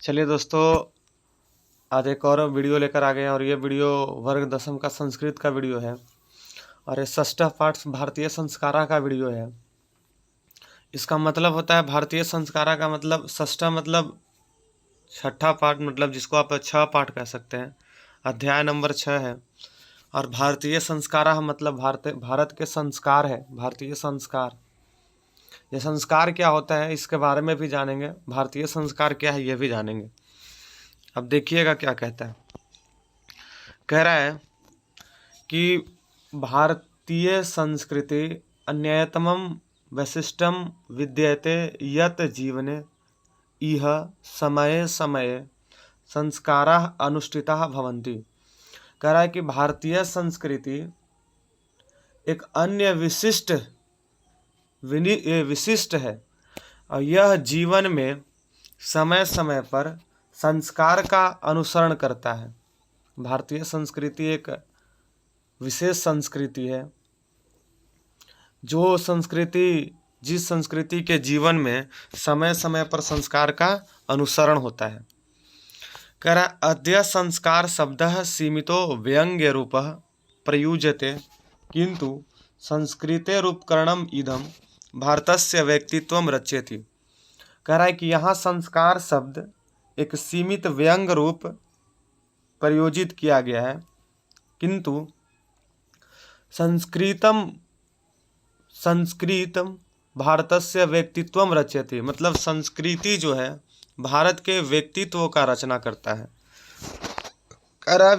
चलिए दोस्तों, आज एक और वीडियो लेकर आ गए हैं और ये वीडियो वर्ग दसम का संस्कृत का वीडियो है और ये षष्ठ पाठ भारतीय संस्कारा का वीडियो है। इसका मतलब होता है भारतीय संस्कारा का मतलब षष्ठ मतलब छठा पाठ, मतलब जिसको आप 6 पाठ कह सकते हैं। अध्याय नंबर 6 है और भारतीय संस्कारा मतलब भारत के संस्कार है। भारतीय संस्कार, ये संस्कार क्या होता है इसके बारे में भी जानेंगे। भारतीय संस्कार क्या है ये भी जानेंगे। अब देखिएगा क्या कहता है। कह रहा है कि भारतीय संस्कृति अन्यतमं वैशिष्ट्यं विद्यते यत् जीवने इह समये समये संस्काराः अनुष्ठिताः भवन्ति। कह रहा है कि भारतीय संस्कृति एक अन्य विशिष्ट है और यह जीवन में समय समय पर संस्कार का अनुसरण करता है। भारतीय संस्कृति एक विशेष संस्कृति है। जिस संस्कृति के जीवन में समय समय पर संस्कार का अनुसरण होता है। कह रहा अद्य संस्कार शब्दः सीमितो व्यंग्य रूपः प्रयुज्यते किंतु संस्कृते रूपकरणम इदम भारतस्य व्यक्तित्वम रचयति। कह रहा है कि यहाँ संस्कार शब्द एक सीमित व्यंग रूप प्रयोजित किया गया है, किंतु संस्कृतम भारतस्य व्यक्तित्वम रचयति, मतलब संस्कृति जो है भारत के व्यक्तित्व का रचना करता है। कह रहा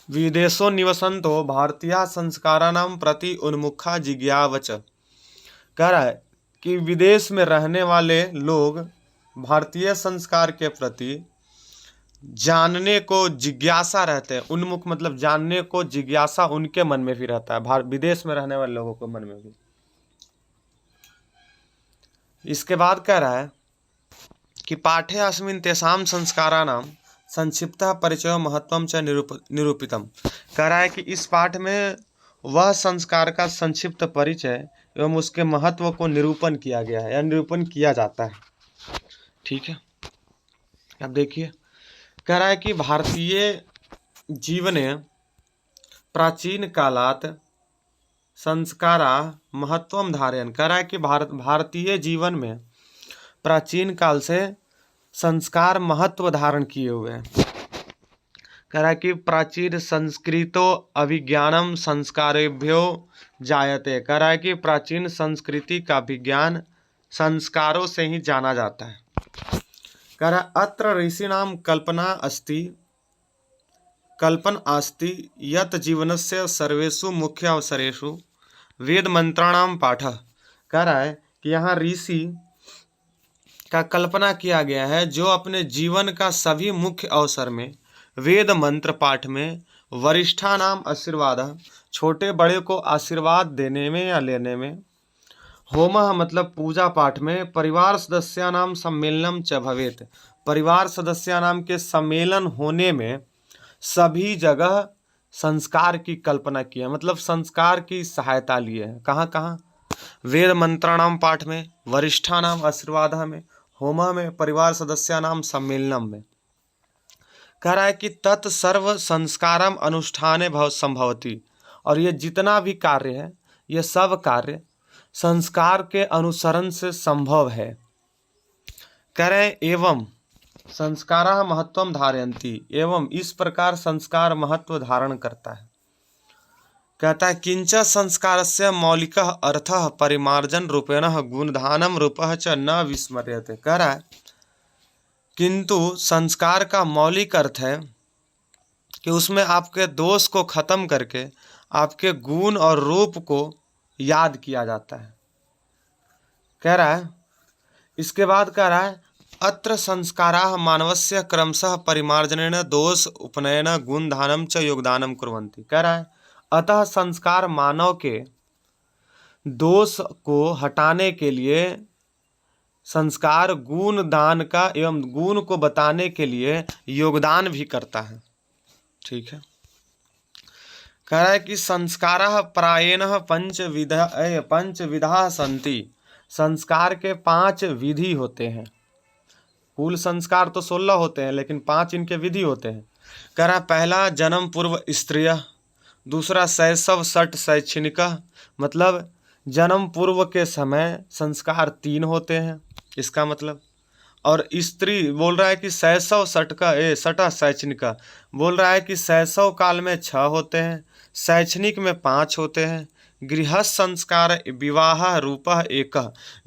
विदेशो निवसंतो भारतीय संस्काराणां प्रति उन्मुखा जिज्ञावच। कह रहा है कि विदेश में रहने वाले लोग भारतीय संस्कार के प्रति जानने को जिज्ञासा रहते हैं। उन्मुख मतलब जानने को जिज्ञासा उनके मन में भी रहता है, विदेश में रहने वाले लोगों के मन में भी। इसके बाद कह रहा है कि पाठे अस्मिन् तेषां संस्काराणां संक्षिप्तः परिचय महत्वं च निरूपितम्। कह रहा है कि इस पाठ में वह संस्कार का संक्षिप्त परिचय एवं उसके महत्व को निरूपण किया गया है या निरूपण किया जाता है। ठीक है, अब देखिए। कह रहा है कि भारतीय जीवने प्राचीन कालात संस्कारा महत्वम धारयन्। कह रहा है कि भारतीय जीवन में प्राचीन काल से संस्कार महत्व धारण किए हुए हैं। कह रहा है कि प्राचीन संस्कृतो अभिज्ञानम संस्कारेभ्यो जायते। कह रहा है कि प्राचीन संस्कृति का विज्ञान संस्कारों से ही जाना जाता है। कह रहा अत्र ऋषीणां कल्पना अस्ति यत् जीवनस्य सर्वेषु मुख्य अवसरेषु वेद मंत्राणां पाठः। कह रहा है कि यहाँ ऋषि का कल्पना किया गया है जो अपने जीवन का सभी मुख्य अवसर में वेद मंत्र पाठ में वरिष्ठानाम आशीर्वाद, छोटे बड़े को आशीर्वाद देने में या लेने में, होमः मतलब पूजा पाठ में, परिवार सदस्यानाम सम्मेलनम च भवेत्, परिवार सदस्यानाम के सम्मेलन होने में सभी जगह संस्कार की कल्पना की है, मतलब संस्कार की सहायता लिए है। कहाँ कहाँ? वेद मंत्राणाम पाठ में, वरिष्ठानाम आशीर्वाद में, होमा में, परिवार सदस्यानाम सम्मेलनम में। कह रहा है कि तत्सर्व संस्कारम अनुष्ठाने संभवती, और ये जितना भी कार्य है ये सब कार्य संस्कार के अनुसरण से संभव है। कह रहे एवं संस्कारा महत्वम धारयन्ति, एवं इस प्रकार संस्कार महत्व धारण करता है। कहता है किंच संस्कारस्य मौलिकः अर्थः परिमार्जन रूपेण गुणधानम रूपः च न विस्मर्यते। कह रहा है किंतु संस्कार का मौलिक अर्थ है कि उसमें आपके दोष को खत्म करके आपके गुण और रूप को याद किया जाता है। कह रहा है इसके बाद कह रहा है अत्र संस्काराः मानवस्य क्रमशः परिमार्जनेन दोष उपनयन गुणधानम च योगदानम कुर्वन्ति। कह रहा है अतः संस्कार मानव के दोष को हटाने के लिए, संस्कार गुण दान का एवं गुण को बताने के लिए योगदान भी करता है। ठीक है, कह रहा है कि संस्काराः प्रायेण पंचविधा सन्ति। संस्कार के 5 विधि होते हैं। कुल संस्कार तो 16 होते हैं, लेकिन 5 इनके विधि होते हैं। कह रहा पहला जन्म पूर्व स्त्रिय, दूसरा शैशव षट शैक्षणिक, मतलब जन्म पूर्व के समय संस्कार 3 होते हैं, इसका मतलब। और स्त्री बोल रहा है कि शैशव षटा शैक्षणिक, बोल रहा है कि शैशव काल में 6 होते हैं, शैक्षणिक में 5 होते हैं। गृहस्थ संस्कार विवाह रूपः एक,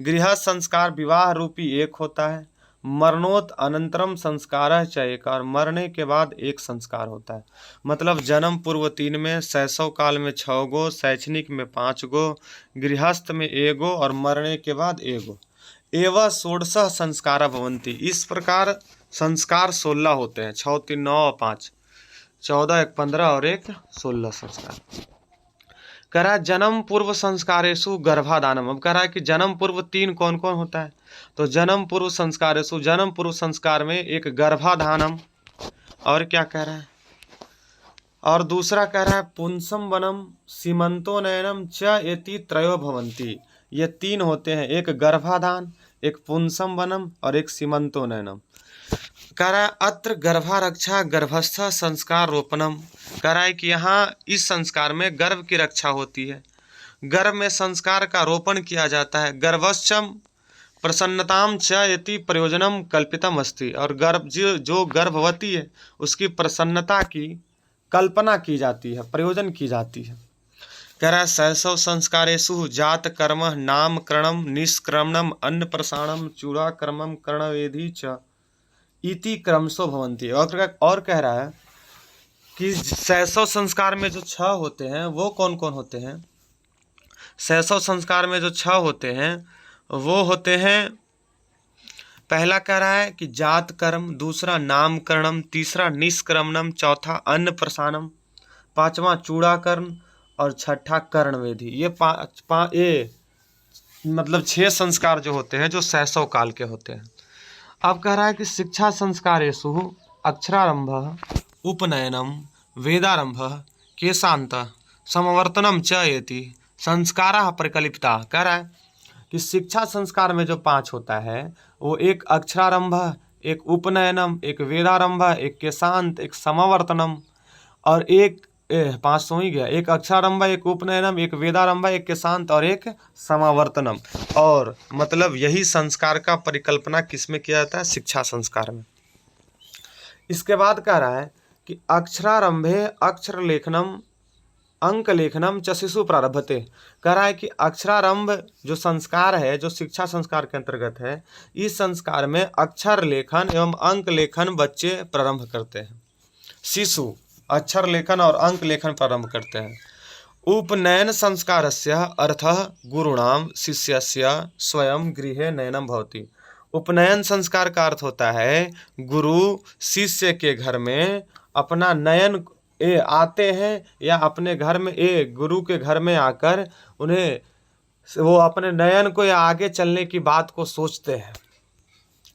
गृहस्थ संस्कार विवाह रूपी 1 होता है। मरणोत अनंतरम संस्कार च एक, और मरने के बाद 1 संस्कार होता है। मतलब जन्म पूर्व 3 में, शैशव काल में 6 गो, शैक्षणिक में 5 गो, गृहस्थ में 1 गो और मरने के बाद 1 गो। एवं 16 संस्कार भवन्ति, इस प्रकार संस्कार 16 होते हैं। 6 3 9 और 5 14, 1 15 और 1 16 संस्कार। कह रहा है जन्म पूर्व संस्कारेषु गर्भाधानम। अब कह रहा है कि जन्म पूर्व 3 कौन कौन होता है, तो जन्म पूर्व संस्कारेषु, जन्म पूर्व संस्कार में एक गर्भाधानम, और क्या कह रहा है, और दूसरा कह रहा है पुंसम वनम सीमंतोनयनम च एति त्रयो भवन्ति। ये 3 होते हैं, एक गर्भाधान, एक पुंसम वनम और एक सीमंतोनयनम। कह रहा है अत्र गर्भारक्षा गर्भस्थ संस्कार रोपणम। कह रहा है कि यहाँ इस संस्कार में गर्भ की रक्षा होती है, गर्भ में संस्कार का रोपण किया जाता है। गर्भश्चम प्रसन्नताम च यति प्रयोजनम कल्पितम अस्ति, और गर्भ जो गर्भवती है उसकी प्रसन्नता की कल्पना की जाती है, प्रयोजन की जाती है। कह रहा है शैशव संस्कारेषु जात कर्म नामकरणम निष्क्रमणम अन्नप्रसारणम चूड़ाकर्मम कर्णवेदी च इति क्रमशो भवन्ति। और कह रहा है कि शैशव संस्कार में जो 6 होते हैं वो कौन कौन होते हैं। शैशव संस्कार में जो 6 होते हैं वो होते हैं, पहला कह रहा है कि जात कर्म, दूसरा नामकरणम, तीसरा निष्क्रमणम, चौथा अन्न प्रसानम, 5वां चूड़ाकर्ण और 6ठा कर्णवेदी। ये मतलब 6 संस्कार जो होते हैं जो शैशव काल के होते हैं। अब कह रहा है कि शिक्षा संस्कारेषु अक्षरारंभ उपनयनम वेदारंभ केशांत समवर्तनम च एति संस्कारा परिकल्पिता। कह रहा है कि शिक्षा संस्कार में जो 5 होता है वो एक अक्षरारंभ, एक उपनयनम, एक वेदारंभ, एक केशांत, एक समवर्तनम और एक 5 हो ही गया, एक अक्षरारंभ, एक उपनयनम, एक वेदारंभ, एक केशांत और एक समावर्तनम। और मतलब यही संस्कार का परिकल्पना किसमें किया जाता है, शिक्षा संस्कार में। इसके बाद कह रहा है कि अक्षरारंभे अक्षर लेखनम अंक लेखनम च शिशु प्रारभते। कह रहा है कि अक्षरारंभ जो संस्कार है, जो शिक्षा संस्कार के अंतर्गत है, इस संस्कार में अक्षर लेखन एवं अंक लेखन बच्चे प्रारंभ करते हैं। शिशु अक्षर लेखन और अंक लेखन प्रारंभ करते हैं। उपनयन संस्कारस्य अर्थः गुरुणाम शिष्यस्य स्वयं गृहे नयनम भवति। उपनयन संस्कार का अर्थ होता है गुरु शिष्य के घर में अपना नयन आते हैं, या अपने घर में गुरु के घर में आकर उन्हें वो अपने नयन को या आगे चलने की बात को सोचते हैं।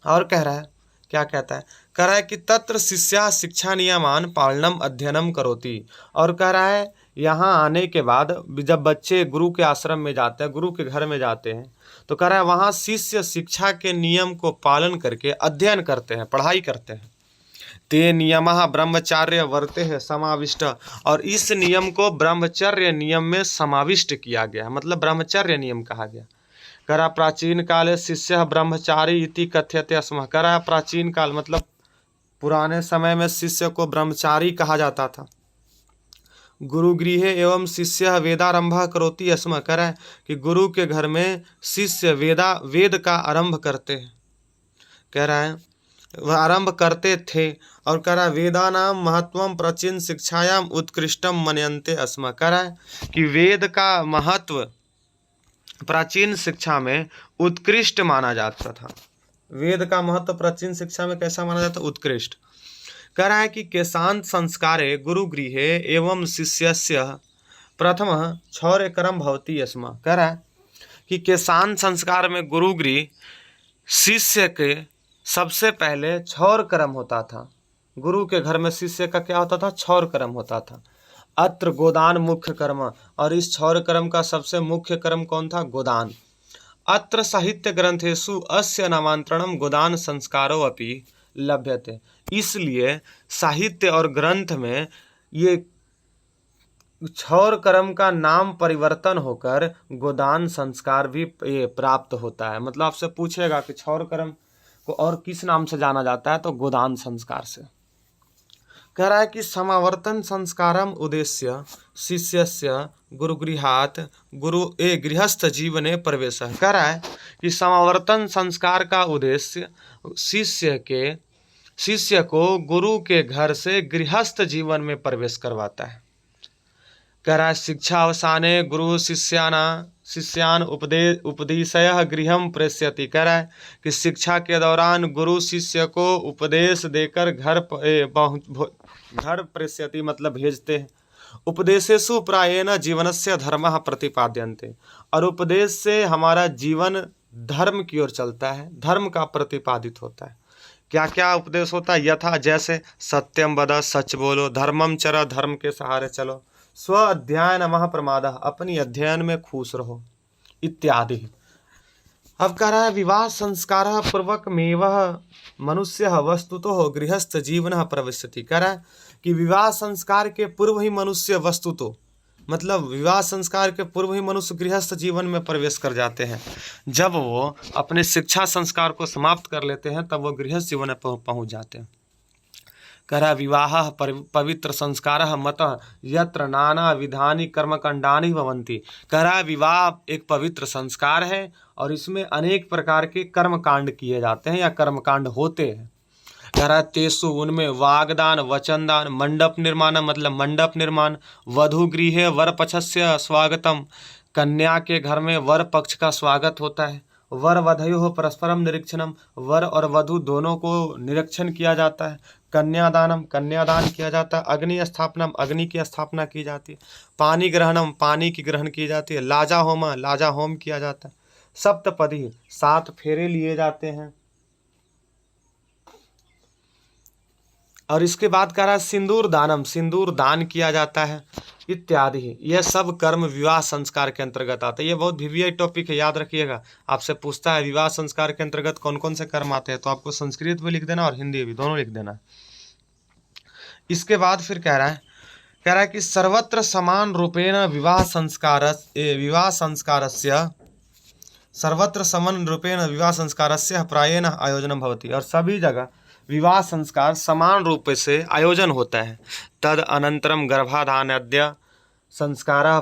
और कह रहा है, क्या कहता है, कह रहा है कि तत्र शिष्या शिक्षा नियमान पालनम अध्ययनम करोति। और कह रहा है यहाँ आने के बाद जब बच्चे गुरु के आश्रम में जाते हैं, गुरु के घर में जाते हैं, तो कह रहा है वहाँ शिष्य शिक्षा के नियम को पालन करके अध्ययन करते हैं, पढ़ाई करते हैं। ते नियमः ब्रह्मचार्य वर्ते है समाविष्ट, और इस नियम को ब्रह्मचर्य नियम में समाविष्ट किया गया, मतलब ब्रह्मचर्य नियम कहा गया। करा प्राचीन काले शिष्य ब्रह्मचारी इति कथ्यते स्म। करा प्राचीन काल मतलब पुराने समय में शिष्य को ब्रह्मचारी कहा जाता था। गुरु गृहे एवं शिष्य वेदारंभ करोति स्म। कह रहा है कि गुरु के घर में शिष्य वेद का आरंभ करते हैं, कह रहा है वह आरंभ करते थे। और कह रहा है वेदानाम महत्वम प्राचीन शिक्षायाम उत्कृष्टम मनयन्ते स्म। कह रहा है कि वेद का महत्व प्राचीन शिक्षा में उत्कृष्ट माना जाता था। वेद का महत्व प्राचीन शिक्षा में कैसा माना जाता, उत्कृष्ट। कह रहा है कि केशांत संस्कारे गुरुगृहे एवं शिष्यस्य प्रथम क्षौरकर्म भवति स्म। कह रहा है कि केशांत संस्कार में गुरुगृह शिष्य के सबसे पहले क्षौर कर्म होता था। गुरु के घर में शिष्य का क्या होता था, क्षौर कर्म होता था। अत्र गोदान मुख्य कर्म, और इस क्षौर कर्म का सबसे मुख्य कर्म कौन था, गोदान। अत्र साहित्य ग्रंथेषु अस्य नामांतरणम गोदान संस्कारो अपि लभ्यते। इसलिए साहित्य और ग्रंथ में ये क्षौर कर्म का नाम परिवर्तन होकर गोदान संस्कार भी ये प्राप्त होता है। मतलब आपसे पूछेगा कि क्षौर कर्म को और किस नाम से जाना जाता है, तो गोदान संस्कार से। कह रहा है कि समावर्तन संस्कारम उद्देश्य शिष्यस्य गुरुगृहात गृहस्थ जीवने प्रवेश। कह रहा है कि समावर्तन संस्कार का उद्देश्य शिष्य को गुरु के घर से गृहस्थ जीवन में प्रवेश करवाता है। कह रहा है शिक्षा अवसाने गुरु शिष्यान उपदेशय गृहम प्रेष्यति। कह रहा है कि शिक्षा के दौरान गुरु शिष्य को उपदेश देकर घर प्रेष्यति मतलब भेजते हैं। उपदेशेषु प्रायेण जीवनस्य धर्मः प्रतिपाद्यन्ते। और उपदेश से हमारा जीवन धर्म की ओर चलता है, धर्म का प्रतिपादित होता है। क्या क्या उपदेश होता है? यथा जैसे सत्यम वद, सच बोलो, धर्मम चर, धर्म के सहारे चलो, स्व अध्ययन मह प्रमादः, अपनी अध्ययन में खुश रहो, इत्यादि। अब कह रहा है विवाह संस्कार पूर्वकमेव मनुष्य वस्तुतो गृहस्थ जीवन प्रविशति। कह रहा है कि विवाह संस्कार के पूर्व ही मनुष्य वस्तुतो मतलब विवाह संस्कार के पूर्व ही मनुष्य गृहस्थ जीवन में प्रवेश कर जाते हैं। जब वो अपने शिक्षा संस्कार को समाप्त कर लेते हैं तब वो गृहस्थ जीवन में पहुंच जाते हैं। कह रहा विवाह पवित्र संस्कार मत यत्र नाना विधानी कर्मकांडानि भवन्ति। कह रहा विवाह एक पवित्र संस्कार है और इसमें अनेक प्रकार के कर्मकांड किए जाते हैं या कर्मकांड होते हैं। कह रहा तेसु उनमें वागदान, वचनदान, मंडप निर्माण मतलब मंडप निर्माण, वधु गृहे वर पक्षस्य स्वागतम, कन्या के घर में वर पक्ष का स्वागत होता है। वर वधयो परस्परम निरीक्षणम, वर और वधु दोनों को निरीक्षण किया जाता है। कन्यादानम, कन्यादान किया जाता है। अग्नि स्थापनम, अग्नि की स्थापना की जाती है। पानी ग्रहणम, पानी की ग्रहण की जाती है। लाजा होम, लाजा होम किया जाता है। सप्तपदी, 7 फेरे लिए जाते हैं। और इसके बाद कह रहा है सिंदूर दानम, सिंदूर दान किया जाता है, इत्यादि। यह सब कर्म विवाह संस्कार के अंतर्गत आते हैं। ये बहुत वीवीआई टॉपिक है, याद रखिएगा। आपसे पूछता है विवाह संस्कार के अंतर्गत कौन कौन से कर्म आते हैं, तो आपको संस्कृत भी लिख देना और हिंदी भी, दोनों लिख देना। इसके बाद फिर कह रहा है कि सर्वत्र समान रूपेण विवाह संस्कारस्य सर्वत्र समान रूपेण विवाह संस्कारस्य प्रायेण आयोजनम भवति। और सभी जगह विवाह संस्कार समान रूप से आयोजन होता है। तद अनंतरम गर्भाधानाद्य संस्कारः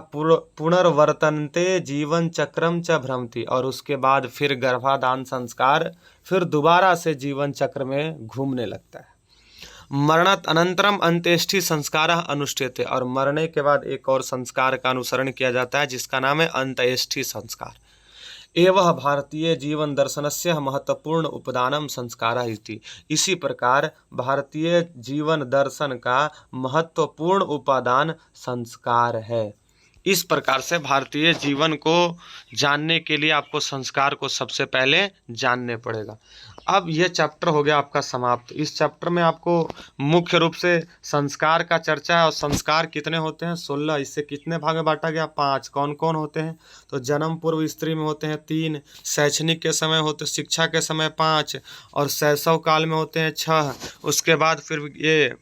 पुनर्वर्तन्ते जीवन चक्रम च भ्रमति। और उसके बाद फिर गर्भाधान संस्कार फिर दोबारा से जीवन चक्र में घूमने लगता है। मरणत अनंतरम अंत्येष्टि संस्कारः अनुष्ठ्यते। और मरने के बाद एक और संस्कार का अनुसरण किया जाता है जिसका नाम है अंत्येष्टि संस्कार। एवं भारतीय जीवन दर्शनस्य महत्वपूर्ण उपदानम संस्कारः इति। इसी प्रकार भारतीय जीवन दर्शन का महत्वपूर्ण उपादान संस्कार है। इस प्रकार से भारतीय जीवन को जानने के लिए आपको संस्कार को सबसे पहले जानने पड़ेगा। अब ये चैप्टर हो गया आपका समाप्त। इस चैप्टर में आपको मुख्य रूप से संस्कार का चर्चा है। और संस्कार कितने होते हैं? 16। इससे कितने भाग में बांटा गया? 5। कौन कौन होते हैं? तो जन्म पूर्व स्त्री में होते हैं 3, शैक्षणिक के समय होते, शिक्षा के समय 5 और शैशव काल में होते हैं 6। उसके बाद फिर ये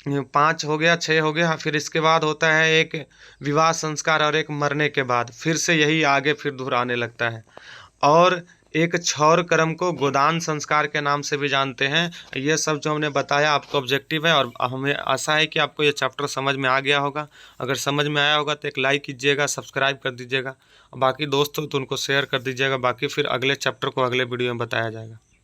5 हो गया, 6 हो गया। फिर इसके बाद होता है एक विवाह संस्कार और एक मरने के बाद। फिर से यही आगे फिर दोहराने लगता है। और एक क्षौर कर्म को गोदान संस्कार के नाम से भी जानते हैं। ये सब जो हमने बताया आपको ऑब्जेक्टिव है और हमें आशा है कि आपको ये चैप्टर समझ में आ गया होगा। अगर समझ में आया होगा तो एक लाइक कीजिएगा, सब्सक्राइब कर दीजिएगा। बाकी दोस्तों तो उनको शेयर कर दीजिएगा। बाकी फिर अगले चैप्टर को अगले वीडियो में बताया जाएगा।